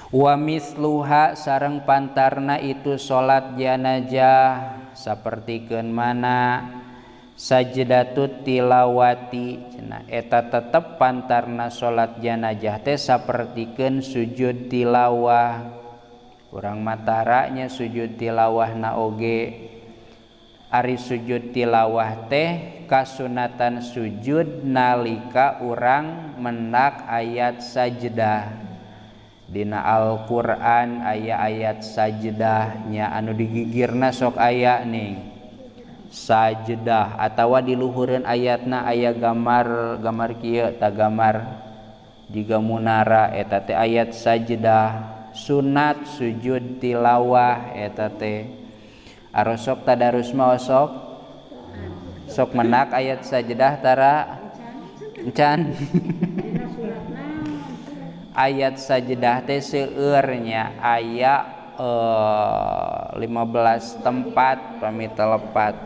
Wa misluha sareng pantarna itu salat janazah sapertikeun mana sajdatut tilawati cenah eta tetep pantarna salat janazah teh sapertikeun sujud tilawah. Urang mataranya sujud tilawahna oge ari sujud tilawah teh kasunatan sujud nalika urang mendak ayat sajdah. Dina Al-Qur'an aya ayat sajdahnya anu digigirna sok aya ning sajdah atawa di luhureun ayatna aya gambar kieu ta gambar jiga munara eta teh ayat sajdah. Sunat sujud tilawah eta teh arosok tadarus mah sok menak ayat sajdah tara encan ayat sajdah teh seueurnya aya 15 tempat pami telepat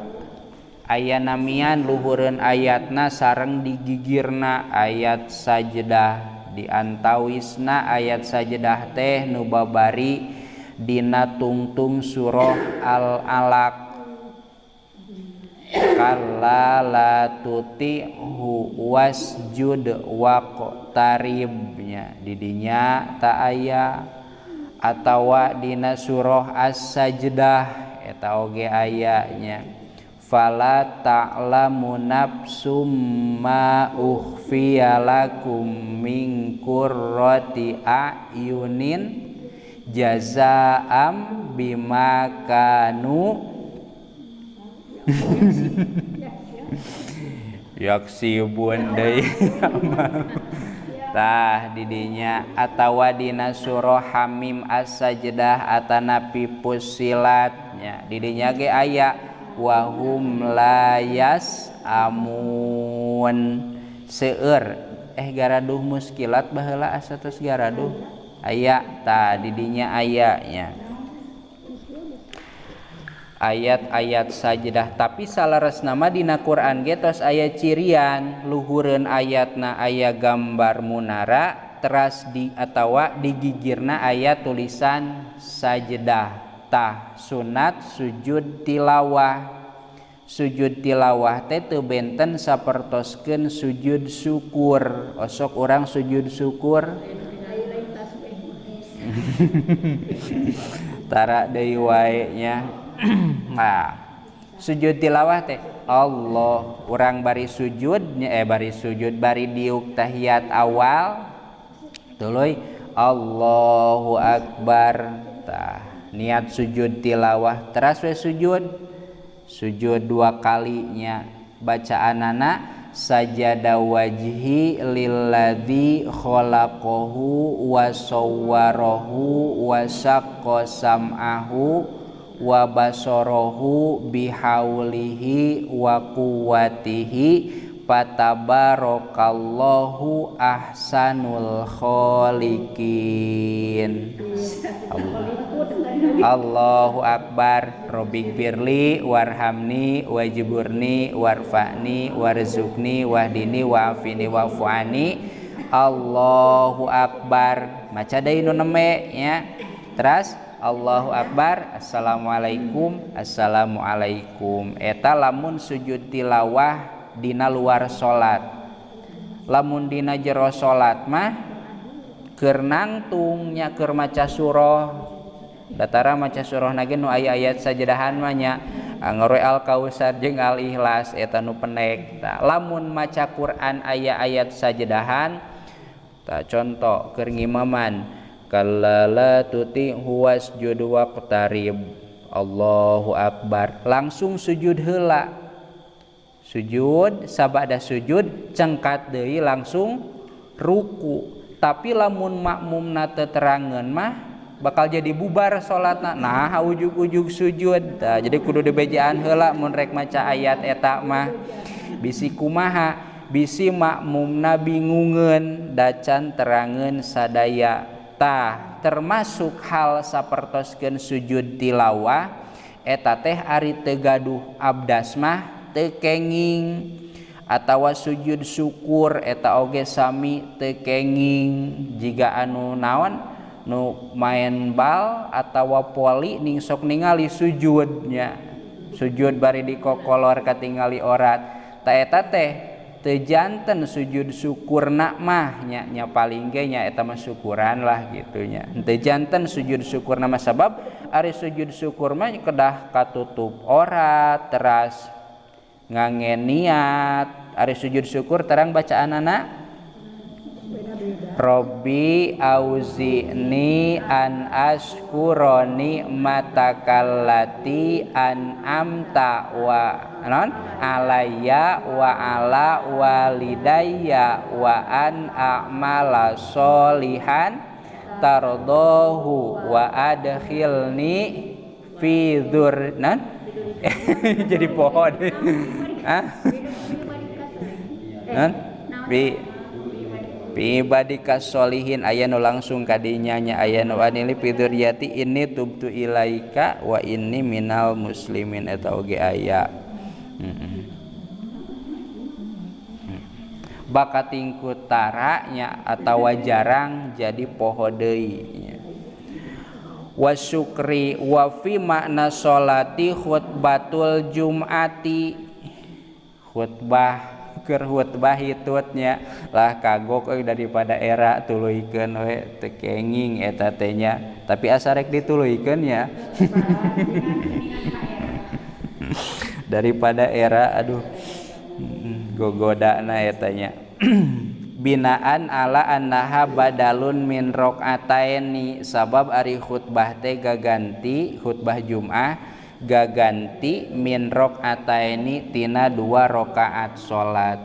aya namian luhureun ayatna sareng digigirna ayat sajdah diantawisna ayat sajdah teh nu babari dina tungtung surah Al-Alaq kalla la tuti'hu wasjud waqtaribnya didinya ta aya atawa dina surah As-Sajdah eta oge ayanya fala ta'lamu nafsum ma ukhfiya lakum min qurrati a'yunin jazaa'am bima kanu yaksibun deui tah didinya atawa dina surah Hamim As-Sajdah atanapi Fussilat nya didinya ge aya wa hum la yasamun seueur garaduh muskilat baheula asa tos garaduh aya tah didinya aya nya ayat-ayat sajdah tapi salaresna mah dina Quran ge tos aya cirian luhureun ayatna aya gambar munara teras di atawa digigirna aya tulisan sajdah tah sunat sujud tilawah teh teu benten sapertoskeun sujud syukur osok urang sujud syukur tara deui wae nya. Nah, sujud tilawah teh Allah urang bari sujud bari diuk tahiyat awal tuluy Allahu Akbar tah niat sujud tilawah teras we sujud 2 kalinya bacaanana sajada wajhi lilladzi khalaqahu wa sawwarahu wa syaqqa sam'ahu wa basarahu bihaulihi wa quwwatihi fatabarakallahu ahsanul khaliqin. Allahu Akbar. Robbighfirli warhamni wajburni warfa'ni warzuqni wahdini wa'afini wa'fu'ani. Allahu Akbar. Maca deui nu neme nya. Teras Allahu Akbar, Assalamualaikum, Assalamualaikum. Eta lamun sujud tilawah dina luar salat. Lamun dina jero salat mah keur nangtung nya keur maca surah. Datara maca surah nage nu aya ayat sajdahan mah nya ngoroe Al-Kautsar jeung Al-Ikhlas eta nu pendek. Tah lamun maca Quran aya ayat sajdahan tah contoh keur ngimaman kalla la tuti'hu wasjud waqtarib. Allahu Akbar. Langsung sujud heula. Sujud sabada sujud cengkat deui langsung ruku. Tapi lamun makmumna teu terangeun mah bakal jadi bubar salatna. Nah ujug-ujug sujud. Nah, jadi kudu dibejaan heula mun rek maca ayat eta mah. Bisi kumaha? Bisi makmumna bingungeun dacan terangeun sadaya. Tah termasuk hal sapertoskeun sujud tilawah eta teh ari teu gaduh abdas mah teu kenging atawa sujud syukur eta oge sami teu kenging jiga anu naon nu main bal atawa poli ning sok ningali sujudnya sujud bari dikokolor katingali orat ta eta teh teu janten sujud syukurna mah nya paling ge nya eta mah syukuran lah gitu nya teu janten sujud syukurna mah sabab ari sujud syukur mah kedah katutup orat teras ngangen niat ari sujud syukur terang bacaanana Robbi auzi'ni an ashkuroni matakallati an amta wa alayya wa ala walidayya wa an a'mala solihan tardohu wa adkhilni fi dzurnan jadi pohon bi ibadika sholihin aya nu langsung kadinya nya aya nu anili fiduryati ini tubtu ilaika wa inni minal muslimin eta oge aya bakatingku taranya atawa jarang jadi poho deui wa syukri wa fi makna sholati khutbatul jum'ati khutbah keur khutbah hitutnya lah kagok daripada era tuluykeun we teu kenging eta teh nya tapi asa rek dituluykeun nya daripada era aduh gogodana eta nya binaan ala annaha badalun min rakaataini sabab ari khutbah teh gaganti khutbah Jumat gaganti min rakaataini tina 2 rakaat salat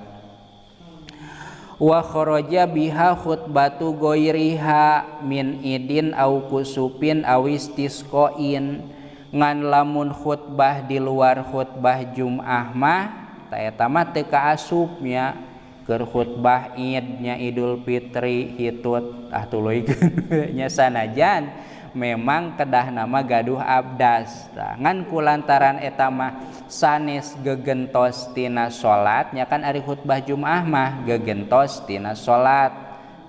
wa kharaja biha khutbatu ghairiha min idin au kusupin au istisqain ngan lamun khutbah di luar khutbah Jumat mah ta eta mah teu kaasupnya keur khutbah Id nya Idul Fitri hitut tuluykeun nya sanajan memang kedah nama gaduh abdas ngan kulantaran eta mah sanes gegentos tina salat nya kan ari khutbah Jumat mah gegentos tina salat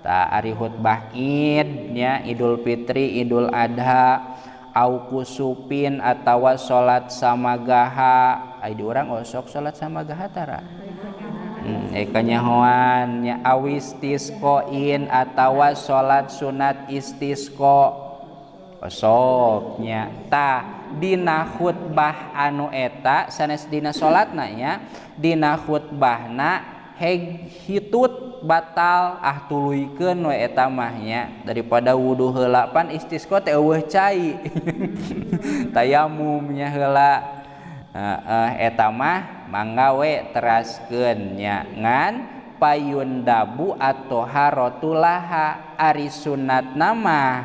ta ari khutbah Id nya Idul Fitri Idul Adha au kusupin atawa salat samagaha ai di urang osok salat samagaha tara kanyahoan nya awistisqain atawa salat sunat istisqa osoknya ta dina khutbah anu eta sanes dina salatna nya dina khutbahna hitut batal tuluykeun we eta mah nya daripada wudu heula pan istisqa teh eueuh cai tayamum nya heula eta mah mangga we teraskeun nya ngan payundabu atau harotulaha ari sunatna mah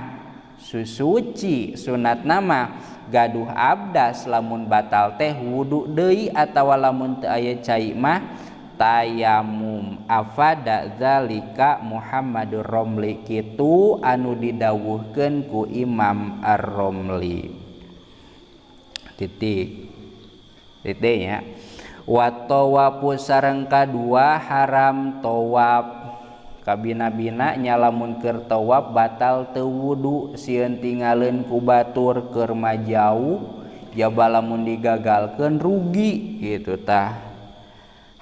susuci sunat nama gaduh abdas lamun batal teh wudu deui atawa lamun teu aya cai mah tayamum afada zalika Muhammadur Romli kitu anu didawuhkeun ku Imam Ar-Romli titik nya wa tawafu sareng kadua haram tawaf kabina-bina nyalamun keur tawaf batal teu wudu sieun tingaleun ku batur keur majauh jaba lamun digagalkeun rugi gitu tah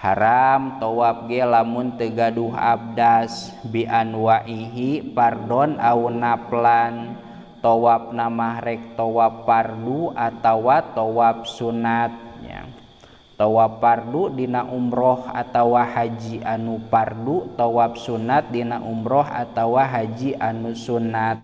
haram tawaf ge lamun teu gaduh abdas bi anwaihi pardon au naflan tawaf namah rek tawaf fardu atawa tawaf sunatnya tawaf fardu dina umroh atawa haji anu fardu tawaf sunat dina umroh atawa haji anu sunat